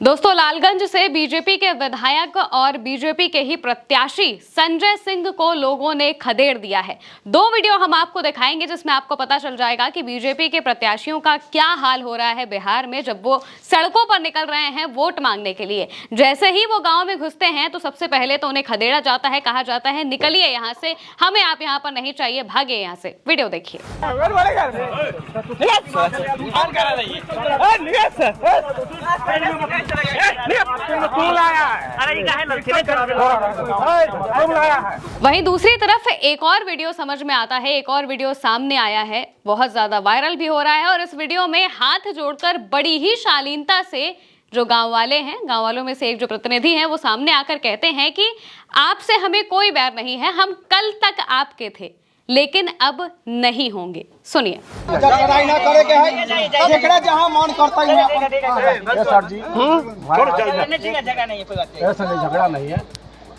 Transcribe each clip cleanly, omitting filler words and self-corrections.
दोस्तों, लालगंज से बीजेपी के विधायक और बीजेपी के ही प्रत्याशी संजय सिंह को लोगों ने खदेड़ दिया है। दो वीडियो हम आपको दिखाएंगे जिसमें आपको पता चल जाएगा कि बीजेपी के प्रत्याशियों का क्या हाल हो रहा है बिहार में जब वो सड़कों पर निकल रहे हैं वोट मांगने के लिए। जैसे ही वो गांव में घुसते हैं तो सबसे पहले तो उन्हें खदेड़ा जाता है, कहा जाता है निकलिए यहाँ से, हमें आप यहाँ पर नहीं चाहिए, भागे यहाँ से। वीडियो देखिए। वहीं दूसरी तरफ एक और वीडियो समझ में आता है, एक और वीडियो सामने आया है, बहुत ज्यादा वायरल भी हो रहा है। और इस वीडियो में हाथ जोड़कर बड़ी ही शालीनता से जो गांव वाले हैं, गांव वालों में से एक जो प्रतिनिधि हैं, वो सामने आकर कहते हैं कि आपसे हमें कोई बैर नहीं है, हम कल तक आपके थे लेकिन अब नहीं होंगे। सुनिए। लड़ाई ना करे के है, जेकरा जहां मन करता है सर जी, ऐसा नहीं, झगड़ा नहीं है।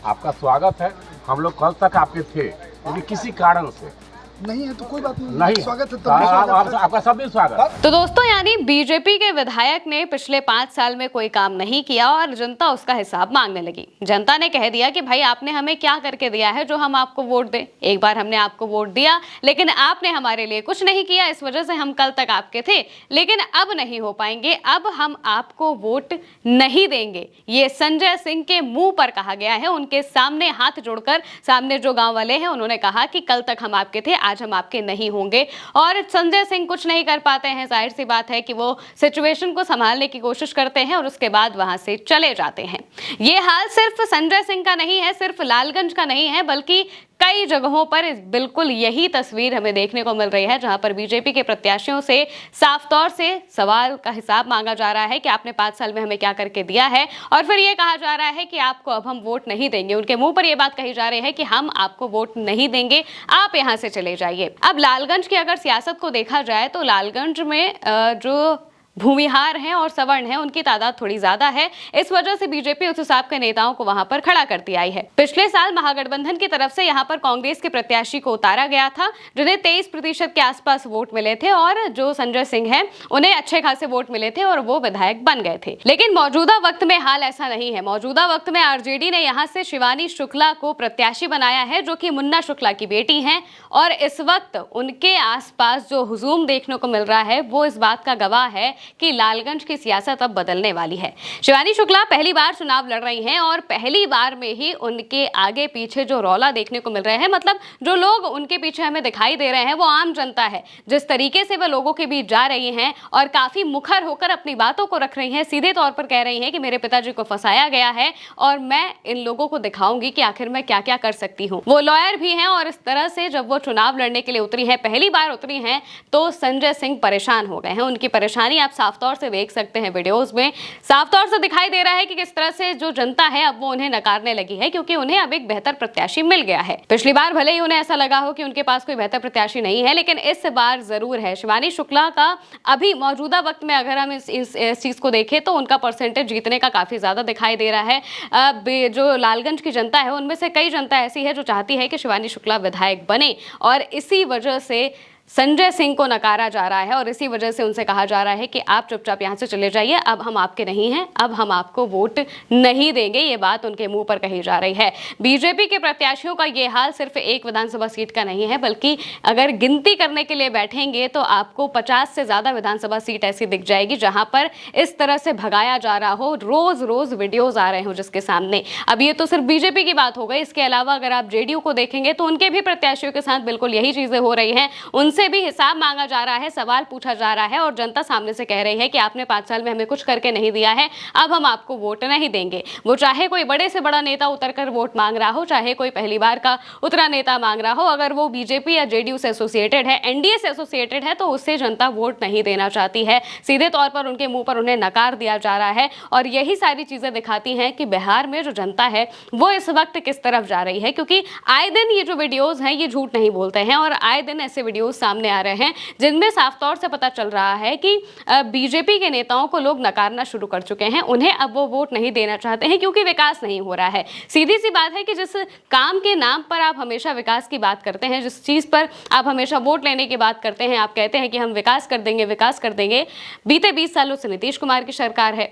आपका स्वागत है। हम लोग कल तक आपके थे लेकिन किसी कारण से नहीं है तो कोई बात नहीं, स्वागत है तब आपका सब भी स्वागत। तो दोस्तों, यानी बीजेपी के विधायक ने पिछले 5 साल में कोई काम नहीं किया और जनता उसका हिसाब मांगने लगी। जनता ने कह दिया कि भाई आपने हमें क्या करके दिया है जो हम आपको वोट दें। एक बार हमने आपको वोट दिया लेकिन आपने हमारे लिए कुछ नहीं किया, इस वजह से हम कल तक आपके थे लेकिन अब नहीं हो पाएंगे, अब हम आपको वोट नहीं देंगे। ये संजय सिंह के मुंह पर कहा गया है, उनके सामने हाथ जोड़कर सामने जो गाँव वाले हैं उन्होंने कहा कि कल तक हम आपके थे, आज हम आपके नहीं होंगे। और संजय सिंह कुछ नहीं कर पाते हैं। जाहिर सी बात है कि वो सिचुएशन को संभालने की कोशिश करते हैं और उसके बाद वहां से चले जाते हैं। ये हाल सिर्फ संजय सिंह का नहीं है, सिर्फ लालगंज का नहीं है, बल्कि कई जगहों पर बिल्कुल यही तस्वीर हमें देखने को मिल रही है, जहां पर बीजेपी के प्रत्याशियों से साफ तौर से सवाल का हिसाब मांगा जा रहा है कि आपने 5 साल में हमें क्या करके दिया है, और फिर ये कहा जा रहा है कि आपको अब हम वोट नहीं देंगे। उनके मुंह पर यह बात कही जा रही है कि हम आपको वोट नहीं देंगे, आप यहां से चले जाइए। अब लालगंज की अगर सियासत को देखा जाए तो लालगंज में जो भूमिहार हैं और सवर्ण हैं उनकी तादाद थोड़ी ज्यादा है। इस वजह से बीजेपी उस हिसाब के नेताओं को वहां पर खड़ा करती आई है। पिछले साल महागठबंधन की तरफ से यहां पर कांग्रेस के प्रत्याशी को उतारा गया था जिन्हें 23% के आसपास वोट मिले थे, और जो संजय सिंह हैं उन्हें अच्छे खासे वोट मिले थे और वो विधायक बन गए थे। लेकिन मौजूदा वक्त में हाल ऐसा नहीं है। मौजूदा वक्त में आरजेडी ने यहां से शिवानी शुक्ला को प्रत्याशी बनाया है, जो कि मुन्ना शुक्ला की बेटी है, और इस वक्त उनके आसपास जो हुजूम देखने को मिल रहा है वो इस बात का गवाह है कि लालगंज की सियासत अब बदलने वाली है। शिवानी शुक्ला पहली बार चुनाव लड़ रही हैं और पहली बार में ही उनके आगे पीछे जो रौला देखने को मिल रहे हैं, मतलब जो लोग उनके पीछे हमें दिखाई दे रहे हैं वो आम जनता है। जिस तरीके से वह लोगों के बीच जा रही हैं और काफी मुखर होकर अपनी बातों को रख रही हैं, सीधे तौर पर कह रही हैं कि मेरे पिताजी को फंसाया गया है और मैं इन लोगों को दिखाऊंगी कि आखिर मैं क्या क्या कर सकती हूँ। वो लॉयर भी हैं और इस तरह से जब वो चुनाव लड़ने के लिए उतरी है, पहली बार उतरी हैं, तो संजय सिंह परेशान हो गए हैं। उनकी परेशानी आप साफ तौर से देख सकते हैं वीडियोस में, साफ तौर से दिखाई दे रहा है कि किस तरह से जो जनता है अब वो उन्हें नकारने लगी है, क्योंकि उन्हें अब एक बेहतर प्रत्याशी मिल गया है। पिछली बार भले ही उन्हें ऐसा लगा हो कि उनके पास कोई बेहतर प्रत्याशी नहीं है, लेकिन इस बार जरूर है। शिवानी शुक्ला का अभी मौजूदा वक्त में अगर हम इस चीज को देखें तो उनका परसेंटेज जीतने का काफी ज्यादा दिखाई दे रहा है। जो लालगंज की जनता है उनमें से कई जनता ऐसी है जो चाहती है कि शिवानी शुक्ला विधायक बने, और इसी वजह से संजय सिंह को नकारा जा रहा है और इसी वजह से उनसे कहा जा रहा है कि आप चुपचाप यहां से चले जाइए, अब हम आपके नहीं हैं, अब हम आपको वोट नहीं देंगे। ये बात उनके मुंह पर कही जा रही है। बीजेपी के प्रत्याशियों का ये हाल सिर्फ एक विधानसभा सीट का नहीं है, बल्कि अगर गिनती करने के लिए बैठेंगे तो आपको 50 से ज्यादा विधानसभा सीट ऐसी दिख जाएगी जहां पर इस तरह से भगाया जा रहा हो, रोज रोज वीडियोज आ रहे हो जिसके सामने। अब ये तो सिर्फ बीजेपी की बात हो गई, इसके अलावा अगर आप जेडीयू को देखेंगे तो उनके भी प्रत्याशियों के साथ बिल्कुल यही चीजें हो रही हैं। उनसे भी हिसाब मांगा जा रहा है, सवाल पूछा जा रहा है और जनता सामने से कह रही है कि आपने 5 साल में हमें कुछ करके नहीं दिया है, अब हम आपको वोट नहीं देंगे। वो चाहे कोई बड़े से बड़ा नेता उतरकर वोट मांग रहा हो, चाहे कोई पहली बार का उतरा नेता मांग रहा हो, अगर वो बीजेपी या जेडीयू से एसोसिएटेड है, एनडीए से एसोसिएटेड है, तो उससे जनता वोट नहीं देना चाहती है। सीधे तौर पर उनके मुंह पर उन्हें नकार दिया जा रहा है और यही सारी चीजें दिखाती हैं कि बिहार में जो जनता है वो इस वक्त किस तरफ जा रही है। क्योंकि आए दिन ये जो वीडियोज हैं ये झूठ नहीं बोलते हैं और आए दिन ऐसे वीडियोज सामने आ रहे हैं जिनमें साफ तौर से पता चल रहा है कि बीजेपी के नेताओं को लोग नकारना शुरू कर चुके हैं। उन्हें अब वो वोट नहीं देना चाहते हैं क्योंकि विकास नहीं हो रहा है। सीधी सी बात है कि जिस काम के नाम पर आप हमेशा विकास की बात करते हैं, जिस चीज पर आप हमेशा वोट लेने की बात करते हैं, आप कहते हैं कि हम विकास कर देंगे, विकास कर देंगे। बीते 20 सालों से नीतीश कुमार की सरकार है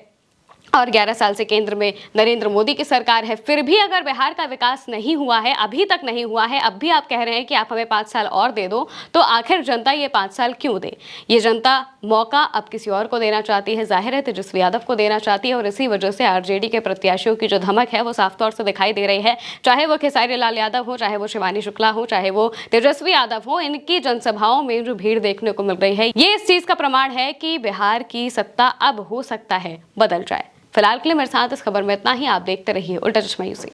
और 11 साल से केंद्र में नरेंद्र मोदी की सरकार है, फिर भी अगर बिहार का विकास नहीं हुआ है, अभी तक नहीं हुआ है, अब भी आप कह रहे हैं कि आप हमें 5 साल और दे दो, तो आखिर जनता ये 5 साल क्यों दे? ये जनता मौका अब किसी और को देना चाहती है, जाहिर है तेजस्वी यादव को देना चाहती है, और इसी वजह से आरजेडी के प्रत्याशियों की जो धमक है वो साफ तौर से दिखाई दे रही है। चाहे वो खेसारी लाल यादव हो, चाहे वो शिवानी शुक्ला हो, चाहे वो तेजस्वी यादव हो, इनकी जनसभाओं में जो भीड़ देखने को मिल रही है, ये इस चीज का प्रमाण है कि बिहार की सत्ता अब हो सकता है बदल जाए। फिलहाल के लिए मेरे साथ इस खबर में इतना ही। आप देखते रहिए उल्टा चश्मा यूसी।